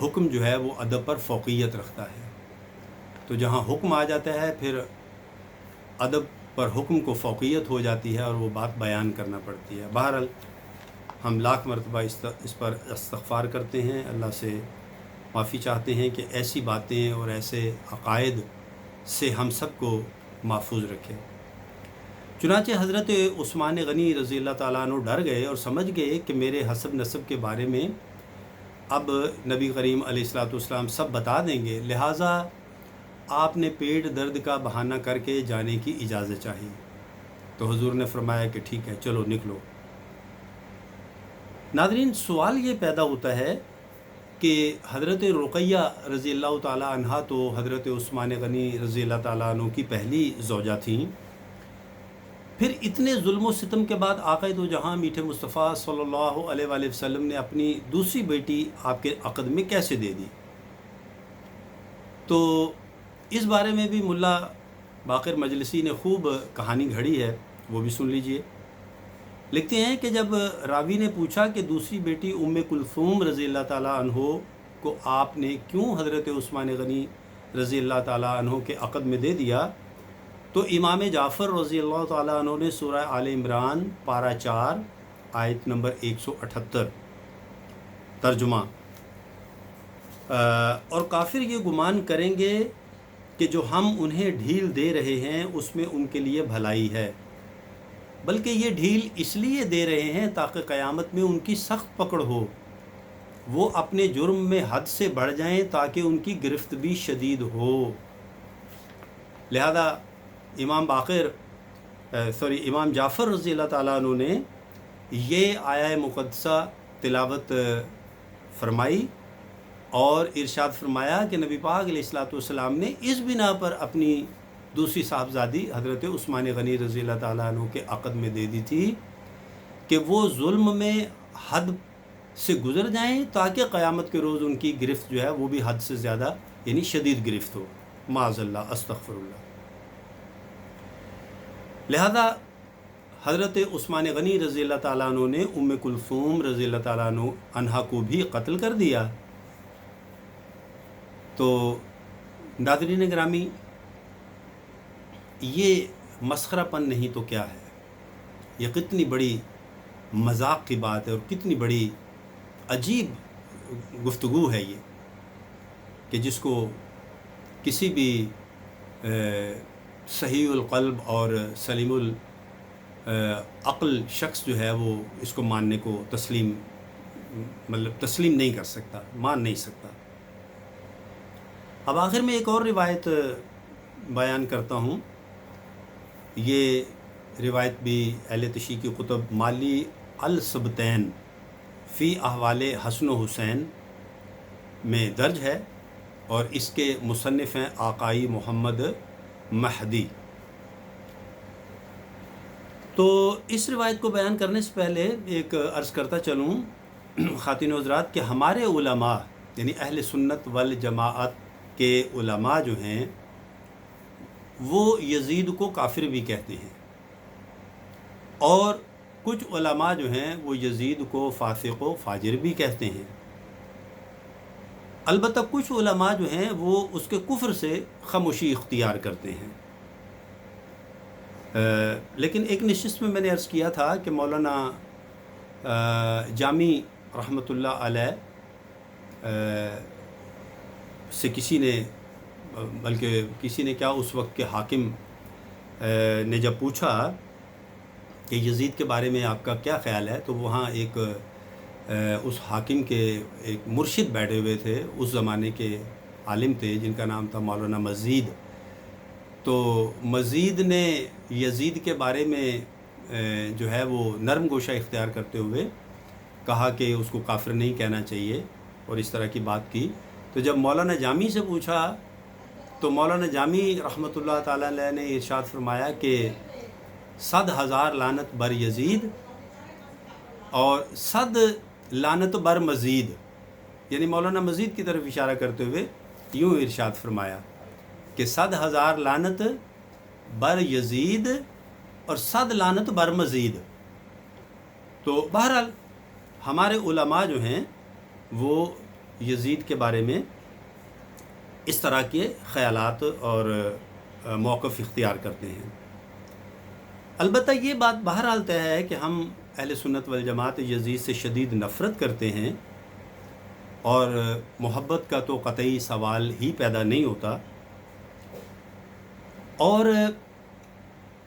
حکم جو ہے وہ ادب پر فوقیت رکھتا ہے، تو جہاں حکم آ جاتا ہے پھر ادب پر حکم کو فوقیت ہو جاتی ہے اور وہ بات بیان کرنا پڑتی ہے۔ بہرحال ہم لاکھ مرتبہ اس پر استغفار کرتے ہیں، اللہ سے معافی چاہتے ہیں کہ ایسی باتیں اور ایسے عقائد سے ہم سب کو محفوظ رکھے۔ چنانچہ حضرت عثمان غنی رضی اللہ تعالیٰ عنہ ڈر گئے اور سمجھ گئے کہ میرے حسب نسب کے بارے میں اب نبی کریم علیہ الصلوۃ والسلام سب بتا دیں گے، لہٰذا آپ نے پیٹ درد کا بہانہ کر کے جانے کی اجازت چاہی۔ تو حضور نے فرمایا کہ ٹھیک ہے، چلو نکلو۔ ناظرین، سوال یہ پیدا ہوتا ہے کہ حضرت رقیہ رضی اللہ تعالیٰ عنہا تو حضرت عثمان غنی رضی اللہ تعالیٰ عنہ کی پہلی زوجہ تھیں، پھر اتنے ظلم و ستم کے بعد آقا دو جہاں میٹھے مصطفیٰ صلی اللہ علیہ وآلہ وسلم نے اپنی دوسری بیٹی آپ کے عقد میں کیسے دے دی؟ تو اس بارے میں بھی ملا باقر مجلسی نے خوب کہانی گھڑی ہے، وہ بھی سن لیجئے۔ لکھتے ہیں کہ جب راوی نے پوچھا کہ دوسری بیٹی ام کلثوم رضی اللہ تعالیٰ عنہ کو آپ نے کیوں حضرت عثمان غنی رضی اللہ تعالیٰ عنہ کے عقد میں دے دیا، تو امام جعفر رضی اللہ تعالیٰ عنہ نے سورہ آل عمران پارہ 4 آیت نمبر 178 ترجمہ، اور کافر یہ گمان کریں گے کہ جو ہم انہیں ڈھیل دے رہے ہیں اس میں ان کے لیے بھلائی ہے، بلکہ یہ ڈھیل اس لیے دے رہے ہیں تاکہ قیامت میں ان کی سخت پکڑ ہو، وہ اپنے جرم میں حد سے بڑھ جائیں تاکہ ان کی گرفت بھی شدید ہو۔ لہذا امام جعفر رضی اللہ تعالیٰ عنہ نے یہ آیہ مقدسہ تلاوت فرمائی اور ارشاد فرمایا کہ نبی پاک علیہ الصلوۃ والسلام نے اس بنا پر اپنی دوسری صاحبزادی حضرت عثمان غنی رضی اللہ تعالیٰ عنہ کے عقد میں دے دی تھی کہ وہ ظلم میں حد سے گزر جائیں تاکہ قیامت کے روز ان کی گرفت جو ہے وہ بھی حد سے زیادہ یعنی شدید گرفت ہو، معاذ اللہ، استغفر اللہ۔ لہذا حضرت عثمان غنی رضی اللہ تعالیٰ عنہ نے ام کلثوم رضی اللہ تعالیٰ عنہا کو بھی قتل کر دیا۔ تو ناظرین گرامی، یہ مسخرہ پن نہیں تو کیا ہے؟ یہ کتنی بڑی مذاق کی بات ہے اور کتنی بڑی عجیب گفتگو ہے یہ، کہ جس کو کسی بھی صحیح القلب اور سلیم العقل شخص جو ہے وہ اس کو ماننے کو تسلیم نہیں کر سکتا، مان نہیں سکتا۔ اب آخر میں ایک اور روایت بیان کرتا ہوں۔ یہ روایت بھی اہل تشیع کی کتب مالی السبتین فی احوال حسن و حسین میں درج ہے اور اس کے مصنف ہیں آقائی محمد مہدی۔ تو اس روایت کو بیان کرنے سے پہلے ایک عرض کرتا چلوں خواتین و حضرات کہ ہمارے علماء یعنی اہل سنت والجماعت کے علماء جو ہیں وہ یزید کو کافر بھی کہتے ہیں، اور کچھ علماء جو ہیں وہ یزید کو فاسق و فاجر بھی کہتے ہیں۔ البتہ کچھ علماء جو ہیں وہ اس کے کفر سے خاموشی اختیار کرتے ہیں۔ لیکن ایک نشست میں نے عرض کیا تھا کہ مولانا جامی رحمۃ اللہ علیہ سے کسی نے کیا اس وقت کے حاکم نے جب پوچھا کہ یزید کے بارے میں آپ کا کیا خیال ہے، تو وہاں ایک اس حاکم کے ایک مرشد بیٹھے ہوئے تھے، اس زمانے کے عالم تھے جن کا نام تھا مولانا مزید۔ تو مزید نے یزید کے بارے میں جو ہے وہ نرم گوشہ اختیار کرتے ہوئے کہا کہ اس کو کافر نہیں کہنا چاہیے اور اس طرح کی بات کی۔ تو جب مولانا جامی سے پوچھا تو مولانا جامی رحمۃ اللہ تعالیٰ علیہ نے ارشاد فرمایا کہ 100,000 لعنت بر یزید اور 100 لعنت بر مزید، یعنی مولانا مزید کی طرف اشارہ کرتے ہوئے یوں ارشاد فرمایا کہ 100,000 لعنت بر یزید اور 100 لعنت بر مزید۔ تو بہرحال ہمارے علماء جو ہیں وہ یزید کے بارے میں اس طرح کے خیالات اور موقف اختیار کرتے ہیں۔ البتہ یہ بات بہرحال طے ہے کہ ہم اہل سنت والجماعت یزید سے شدید نفرت کرتے ہیں، اور محبت کا تو قطعی سوال ہی پیدا نہیں ہوتا۔ اور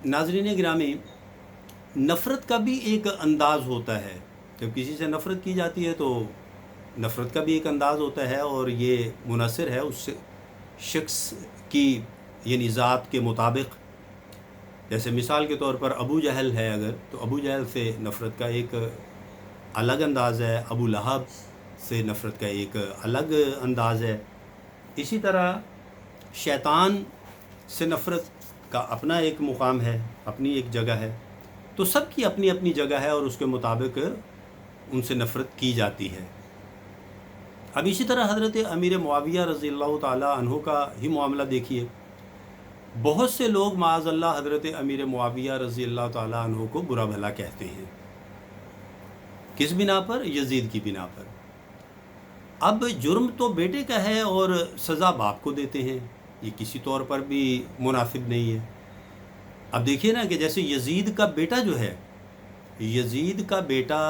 ناظرین گرامی، نفرت کا بھی ایک انداز ہوتا ہے۔ جب کسی سے نفرت کی جاتی ہے تو نفرت کا بھی ایک انداز ہوتا ہے، اور یہ منحصر ہے اس شخص کی یعنی ذات کے مطابق۔ جیسے مثال کے طور پر ابو جہل ہے اگر، تو ابو جہل سے نفرت کا ایک الگ انداز ہے، ابو لہب سے نفرت کا ایک الگ انداز ہے۔ اسی طرح شیطان سے نفرت کا اپنا ایک مقام ہے، اپنی ایک جگہ ہے۔ تو سب کی اپنی اپنی جگہ ہے، اور اس کے مطابق ان سے نفرت کی جاتی ہے۔ اب اسی طرح حضرت امیر معاویہ رضی اللہ تعالیٰ عنہ کا ہی معاملہ دیکھیے۔ بہت سے لوگ معاذ اللہ حضرت امیر معاویہ رضی اللہ تعالیٰ عنہ کو برا بھلا کہتے ہیں۔ کس بنا پر؟ یزید کی بنا پر۔ اب جرم تو بیٹے کا ہے اور سزا باپ کو دیتے ہیں، یہ کسی طور پر بھی مناسب نہیں ہے۔ اب دیکھیے نا کہ جیسے یزید کا بیٹا جو ہے، یزید کا بیٹا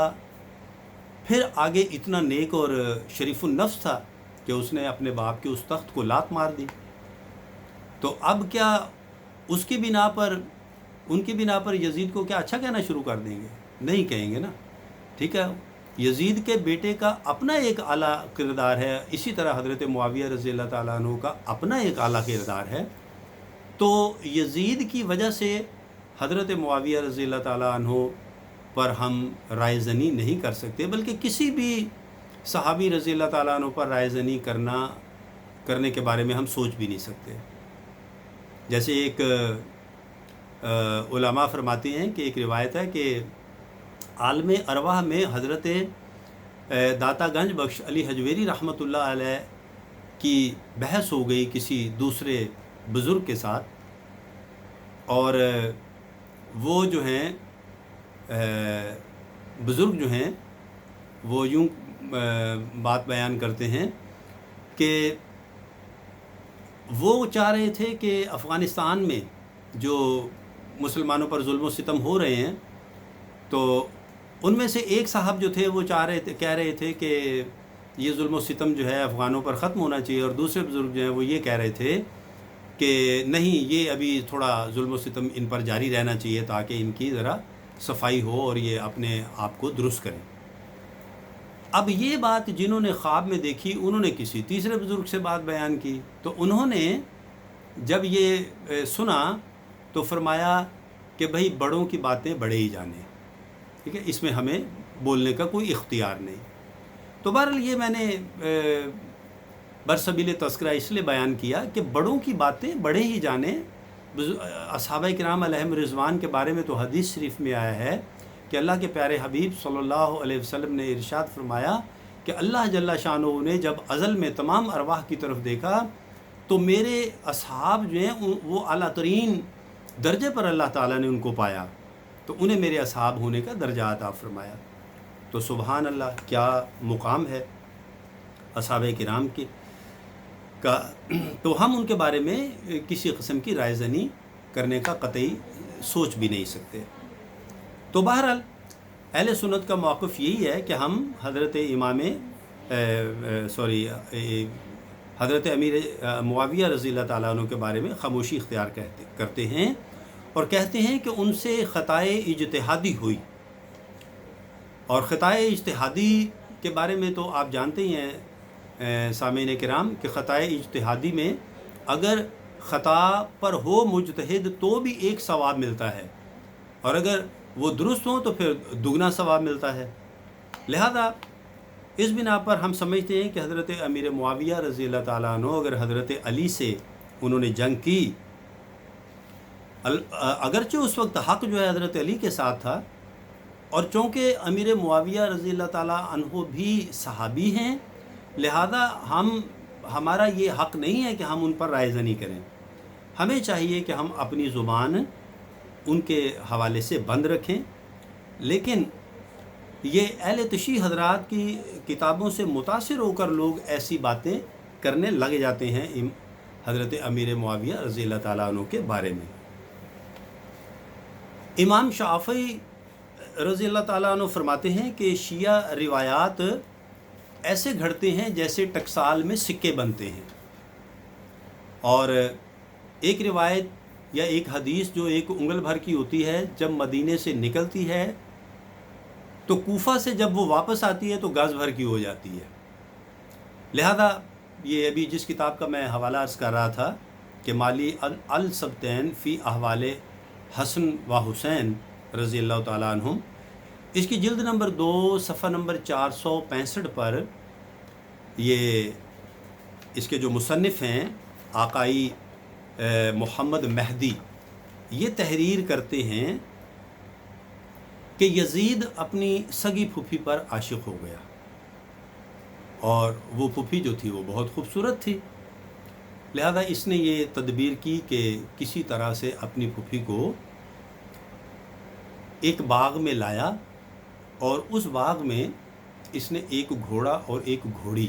پھر آگے اتنا نیک اور شریف النفس تھا کہ اس نے اپنے باپ کے اس تخت کو لات مار دی۔ تو اب کیا اس کی بنا پر، ان کی بنا پر یزید کو کیا اچھا کہنا شروع کر دیں گے؟ نہیں کہیں گے نا، ٹھیک ہے۔ یزید کے بیٹے کا اپنا ایک اعلیٰ کردار ہے، اسی طرح حضرت معاویہ رضی اللہ تعالیٰ عنہ کا اپنا ایک اعلیٰ کردار ہے۔ تو یزید کی وجہ سے حضرت معاویہ رضی اللہ تعالیٰ عنہ پر ہم رائے زنی نہیں کر سکتے، بلکہ کسی بھی صحابی رضی اللہ تعالیٰ عنہ پر رائے زنی کرنے کے بارے میں ہم سوچ بھی نہیں سکتے۔ جیسے ایک علماء فرماتے ہیں کہ ایک روایت ہے کہ عالم ارواح میں حضرت داتا گنج بخش علی حجویری رحمۃ اللہ علیہ کی بحث ہو گئی کسی دوسرے بزرگ کے ساتھ، اور وہ جو ہیں بزرگ جو ہیں وہ یوں بات بیان کرتے ہیں کہ وہ چاہ رہے تھے کہ افغانستان میں جو مسلمانوں پر ظلم و ستم ہو رہے ہیں، تو ان میں سے ایک صاحب جو تھے وہ کہہ رہے تھے کہ یہ ظلم و ستم جو ہے افغانوں پر ختم ہونا چاہیے، اور دوسرے بزرگ جو ہیں وہ یہ کہہ رہے تھے کہ نہیں، یہ ابھی تھوڑا ظلم و ستم ان پر جاری رہنا چاہیے تاکہ ان کی ذرا صفائی ہو اور یہ اپنے آپ کو درست کریں۔ اب یہ بات جنہوں نے خواب میں دیکھی انہوں نے کسی تیسرے بزرگ سے بات بیان کی، تو انہوں نے جب یہ سنا تو فرمایا کہ بھائی بڑوں کی باتیں بڑے ہی جانیں، ٹھیک ہے، اس میں ہمیں بولنے کا کوئی اختیار نہیں۔ تو بہرحال یہ میں نے برسبیل تذکرہ اس لیے بیان کیا کہ بڑوں کی باتیں بڑے ہی جانیں۔ اصحابہ کرام علیہم رضوان کے بارے میں تو حدیث شریف میں آیا ہے کہ اللہ کے پیارے حبیب صلی اللہ علیہ وسلم نے ارشاد فرمایا کہ اللہ جل شانہ نے جب ازل میں تمام ارواح کی طرف دیکھا تو میرے اصحاب جو ہیں وہ اعلیٰ ترین درجے پر اللہ تعالیٰ نے ان کو پایا، تو انہیں میرے اصحاب ہونے کا درجہ عطا فرمایا۔ تو سبحان اللہ، کیا مقام ہے اصحاب کرام کا۔ تو ہم ان کے بارے میں کسی قسم کی رائے زنی کرنے کا قطعی سوچ بھی نہیں سکتے۔ تو بہرحال اہل سنت کا موقف یہی ہے کہ ہم حضرت حضرت امیر معاویہ رضی اللہ تعالیٰ عنہ کے بارے میں خاموشی اختیار کرتے ہیں، اور کہتے ہیں کہ ان سے خطائے اجتہادی ہوئی۔ اور خطائے اجتہادی کے بارے میں تو آپ جانتے ہی ہیں سامعین کرام کہ خطائے اجتہادی میں اگر خطا پر ہو مجتہد تو بھی ایک ثواب ملتا ہے، اور اگر وہ درست ہوں تو پھر دگنا ثواب ملتا ہے۔ لہذا اس بنا پر ہم سمجھتے ہیں کہ حضرت امیر معاویہ رضی اللہ تعالیٰ عنہ اگر حضرت علی سے انہوں نے جنگ کی، اگرچہ اس وقت حق جو ہے حضرت علی کے ساتھ تھا، اور چونکہ امیر معاویہ رضی اللہ تعالیٰ عنہ بھی صحابی ہیں، لہذا ہمارا یہ حق نہیں ہے کہ ہم ان پر رائے زنی کریں۔ ہمیں چاہیے کہ ہم اپنی زبان ان کے حوالے سے بند رکھیں، لیکن یہ اہل تشیع حضرات کی کتابوں سے متاثر ہو کر لوگ ایسی باتیں کرنے لگ جاتے ہیں حضرت امیر معاویہ رضی اللہ تعالیٰ عنہ کے بارے میں۔ امام شافعی رضی اللہ تعالیٰ عنہ فرماتے ہیں کہ شیعہ روایات ایسے گھڑتے ہیں جیسے ٹکسال میں سکے بنتے ہیں، اور ایک روایت یا ایک حدیث جو ایک انگل بھر کی ہوتی ہے جب مدینے سے نکلتی ہے تو کوفہ سے جب وہ واپس آتی ہے تو گز بھر کی ہو جاتی ہے۔ لہذا یہ ابھی جس کتاب کا میں حوالہ عرض کر رہا تھا کہ مالی السبتین فی احوال حسن و حسین رضی اللہ تعالیٰ عنہم، اس کی جلد نمبر 2 صفحہ نمبر 465 پر یہ اس کے جو مصنف ہیں آقائی محمد مہدی، یہ تحریر کرتے ہیں کہ یزید اپنی سگی پھوپھی پر عاشق ہو گیا، اور وہ پھوپھی جو تھی وہ بہت خوبصورت تھی، لہذا اس نے یہ تدبیر کی کہ کسی طرح سے اپنی پھوپھی کو ایک باغ میں لایا، اور اس باغ میں اس نے ایک گھوڑا اور ایک گھوڑی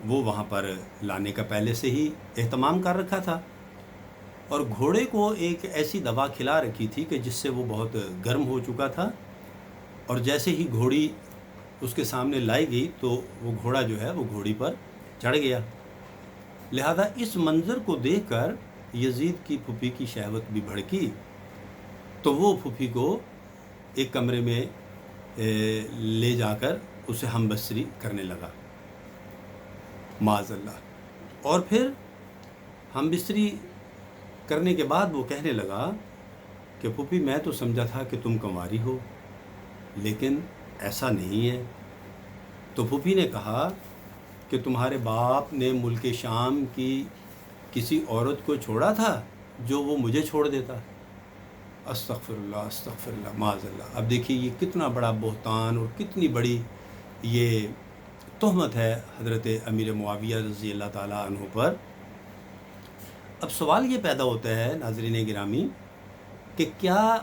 وہ وہاں پر لانے کا پہلے سے ہی اہتمام کر رکھا تھا، اور گھوڑے کو ایک ایسی دوا کھلا رکھی تھی کہ جس سے وہ بہت گرم ہو چکا تھا، اور جیسے ہی گھوڑی اس کے سامنے لائی گئی تو وہ گھوڑا جو ہے وہ گھوڑی پر چڑھ گیا۔ لہذا اس منظر کو دیکھ کر یزید کی پھوپھی کی شہوت بھی بھڑکی، تو وہ پھوپھی کو ایک کمرے میں لے جا کر اسے ہم بستری کرنے لگا، معاذ اللہ۔ اور پھر ہم بستری کرنے کے بعد وہ کہنے لگا کہ پھوپھی میں تو سمجھا تھا کہ تم کنواری ہو، لیکن ایسا نہیں ہے۔ تو پھوپھی نے کہا کہ تمہارے باپ نے ملک شام کی کسی عورت کو چھوڑا تھا جو وہ مجھے چھوڑ دیتا۔ استغفر اللہ استغفر اللہ، معاذ اللہ۔ اب دیکھیے یہ کتنا بڑا بہتان اور کتنی بڑی یہ تہمت ہے حضرت امیر معاویہ رضی اللہ تعالیٰ عنہ پر۔ اب سوال یہ پیدا ہوتا ہے ناظرین گرامی کہ کیا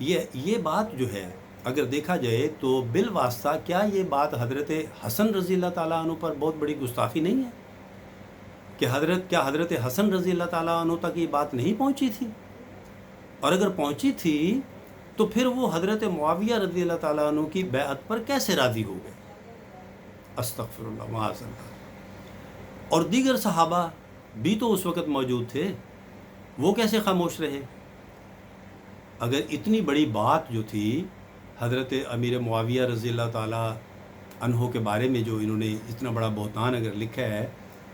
یہ بات جو ہے اگر دیکھا جائے تو بالواسطہ کیا یہ بات حضرت حسن رضی اللہ تعالیٰ عنہ پر بہت بڑی گستاخی نہیں ہے کہ حضرت حسن رضی اللہ تعالیٰ عنہ تک یہ بات نہیں پہنچی تھی؟ اور اگر پہنچی تھی تو پھر وہ حضرت معاویہ رضی اللہ تعالیٰ عنہ کی بیعت پر کیسے راضی ہو گئے؟ استغفر اللہ، معاذ اللہ۔ اور دیگر صحابہ بھی تو اس وقت موجود تھے، وہ کیسے خاموش رہے؟ اگر اتنی بڑی بات جو تھی حضرت امیر معاویہ رضی اللہ تعالیٰ عنہ کے بارے میں جو انہوں نے اتنا بڑا بہتان اگر لکھا ہے،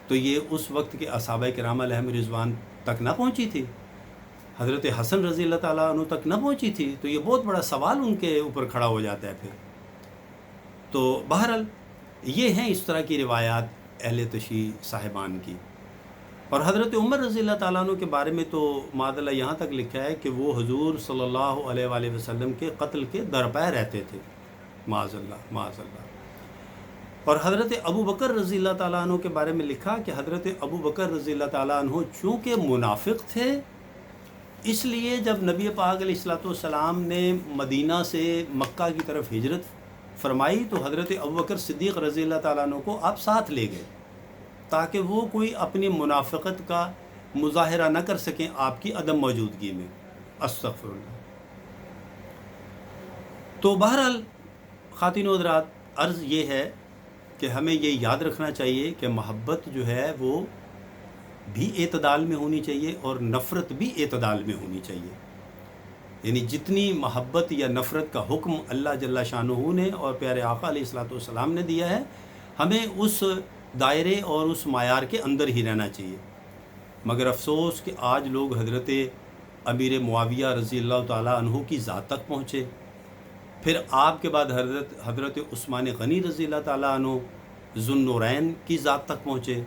تو یہ اس وقت کے صحابہ کرام علیہم رضوان تک نہ پہنچی تھی، حضرت حسن رضی اللہ تعالیٰ عنہ تک نہ پہنچی تھی، تو یہ بہت بڑا سوال ان کے اوپر کھڑا ہو جاتا ہے پھر۔ تو بہرحال یہ ہیں اس طرح کی روایات اہل تشیع صاحبان کی۔ اور حضرت عمر رضی اللہ تعالیٰ عنہ کے بارے میں تو معاذ اللہ یہاں تک لکھا ہے کہ وہ حضور صلی اللہ علیہ وآلہ وسلم کے قتل کے درپے رہتے تھے، معاذ اللہ معاذ اللہ۔ اور حضرت ابو بکر رضی اللہ تعالیٰ عنہ کے بارے میں لکھا کہ حضرت ابو بکر رضی اللہ تعالیٰ عنہ چونکہ منافق تھے، اس لیے جب نبی پاک علیہ الصلوۃ والسلام نے مدینہ سے مکہ کی طرف ہجرت فرمائی تو حضرت ابوبکر صدیق رضی اللہ تعالیٰ عنہ کو آپ ساتھ لے گئے تاکہ وہ کوئی اپنی منافقت کا مظاہرہ نہ کر سکیں آپ کی عدم موجودگی میں۔ استغفر اللہ۔ تو بہرحال خواتین و حضرات، عرض یہ ہے کہ ہمیں یہ یاد رکھنا چاہیے کہ محبت جو ہے وہ بھی اعتدال میں ہونی چاہیے اور نفرت بھی اعتدال میں ہونی چاہیے۔ یعنی جتنی محبت یا نفرت کا حکم اللہ جل شانہ نے اور پیارے آقا علیہ الصلوۃ والسلام نے دیا ہے، ہمیں اس دائرے اور اس معیار کے اندر ہی رہنا چاہیے۔ مگر افسوس کہ آج لوگ حضرت امیر معاویہ رضی اللہ تعالیٰ عنہ کی ذات تک پہنچے، پھر آپ کے بعد حضرت عثمان غنی رضی اللہ تعالیٰ عنہ ذو النورین کی ذات تک پہنچے،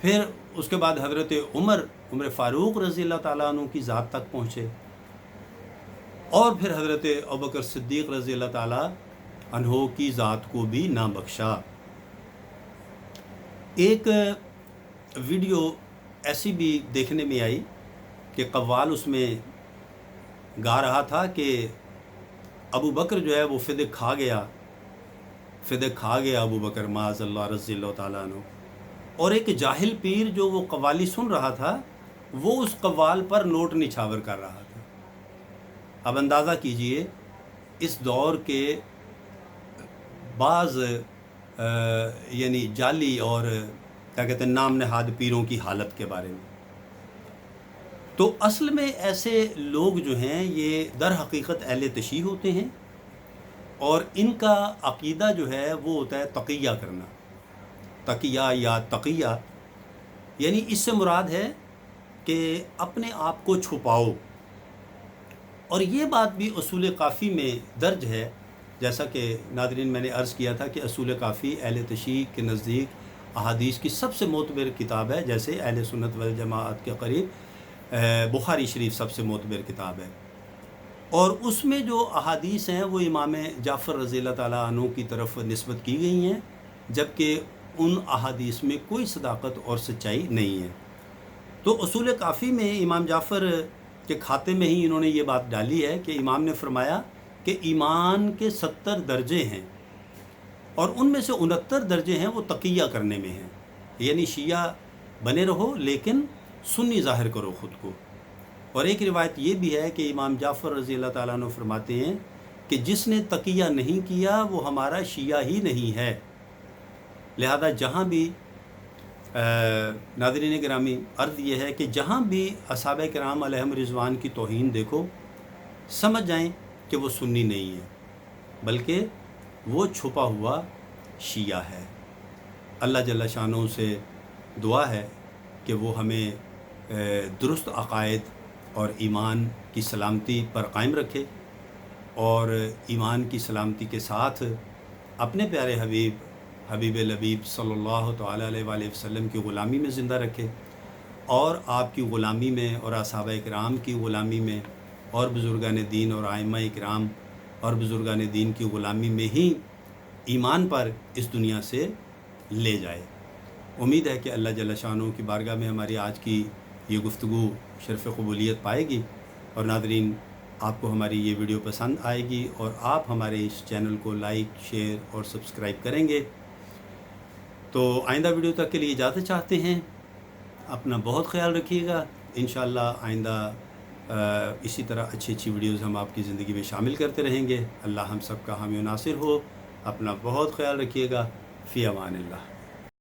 پھر اس کے بعد حضرت عمر فاروق رضی اللہ تعالیٰ عنہ کی ذات تک پہنچے، اور پھر حضرت ابوبکر صدیق رضی اللہ تعالیٰ عنہ کی ذات کو بھی نہ بخشا۔ ایک ویڈیو ایسی بھی دیکھنے میں آئی کہ قوال اس میں گا رہا تھا کہ ابو بکر جو ہے وہ فدق کھا گیا فدے کھا گیا ابو بکر معاذ اللہ رضی اللہ تعالیٰ عنہ. اور ایک جاہل پیر جو وہ قوالی سن رہا تھا وہ اس قوال پر نوٹ نچھاور کر رہا تھا. اب اندازہ کیجئے اس دور کے بعض یعنی جعلی اور کیا کہتے ہیں نام نہاد پیروں کی حالت کے بارے میں. تو اصل میں ایسے لوگ جو ہیں یہ در حقیقت اہل تشیع ہوتے ہیں اور ان کا عقیدہ جو ہے وہ ہوتا ہے تقیہ کرنا. تقیہ یا تقیہ یعنی اس سے مراد ہے کہ اپنے آپ کو چھپاؤ. اور یہ بات بھی اصول کافی میں درج ہے، جیسا کہ ناظرین میں نے عرض کیا تھا کہ اصول کافی اہل تشیع کے نزدیک احادیث کی سب سے معتبر کتاب ہے، جیسے اہل سنت والجماعت کے قریب بخاری شریف سب سے معتبر کتاب ہے. اور اس میں جو احادیث ہیں وہ امام جعفر رضی اللہ تعالیٰ عنہ کی طرف نسبت کی گئی ہیں، جبکہ ان احادیث میں کوئی صداقت اور سچائی نہیں ہے. تو اصول کافی میں امام جعفر کے کھاتے میں ہی انہوں نے یہ بات ڈالی ہے کہ امام نے فرمایا کہ ایمان کے 70 درجے ہیں اور ان میں سے 69 درجے ہیں وہ تقیہ کرنے میں ہیں. یعنی شیعہ بنے رہو لیکن سنی ظاہر کرو خود کو. اور ایک روایت یہ بھی ہے کہ امام جعفر رضی اللہ تعالیٰ عنہ فرماتے ہیں کہ جس نے تقیہ نہیں کیا وہ ہمارا شیعہ ہی نہیں ہے. لہذا جہاں بھی ناظرین گرامی عرض یہ ہے کہ جہاں بھی اصحابہ کرام علیہم رضوان کی توہین دیکھو سمجھ جائیں کہ وہ سنی نہیں ہے بلکہ وہ چھپا ہوا شیعہ ہے. اللہ جل شانہ سے دعا ہے کہ وہ ہمیں درست عقائد اور ایمان کی سلامتی پر قائم رکھے اور ایمان کی سلامتی کے ساتھ اپنے پیارے حبیب لبیب صلی اللہ تعالیٰ علیہ وآلہ وسلم کی غلامی میں زندہ رکھے اور آپ کی غلامی میں اور اصحابہ کرام کی غلامی میں اور بزرگان دین اور ائمہ کرام اور بزرگان دین کی غلامی میں ہی ایمان پر اس دنیا سے لے جائے. امید ہے کہ اللہ جل شانہ کی بارگاہ میں ہماری آج کی یہ گفتگو شرف قبولیت پائے گی اور ناظرین آپ کو ہماری یہ ویڈیو پسند آئے گی اور آپ ہمارے اس چینل کو لائک شیئر اور سبسکرائب کریں گے. تو آئندہ ویڈیو تک کے لیے اجازت چاہتے ہیں. اپنا بہت خیال رکھیے گا. انشاءاللہ آئندہ اسی طرح اچھی اچھی ویڈیوز ہم آپ کی زندگی میں شامل کرتے رہیں گے. اللہ ہم سب کا حامی و ناصر ہو. اپنا بہت خیال رکھیے گا. فی امان اللہ.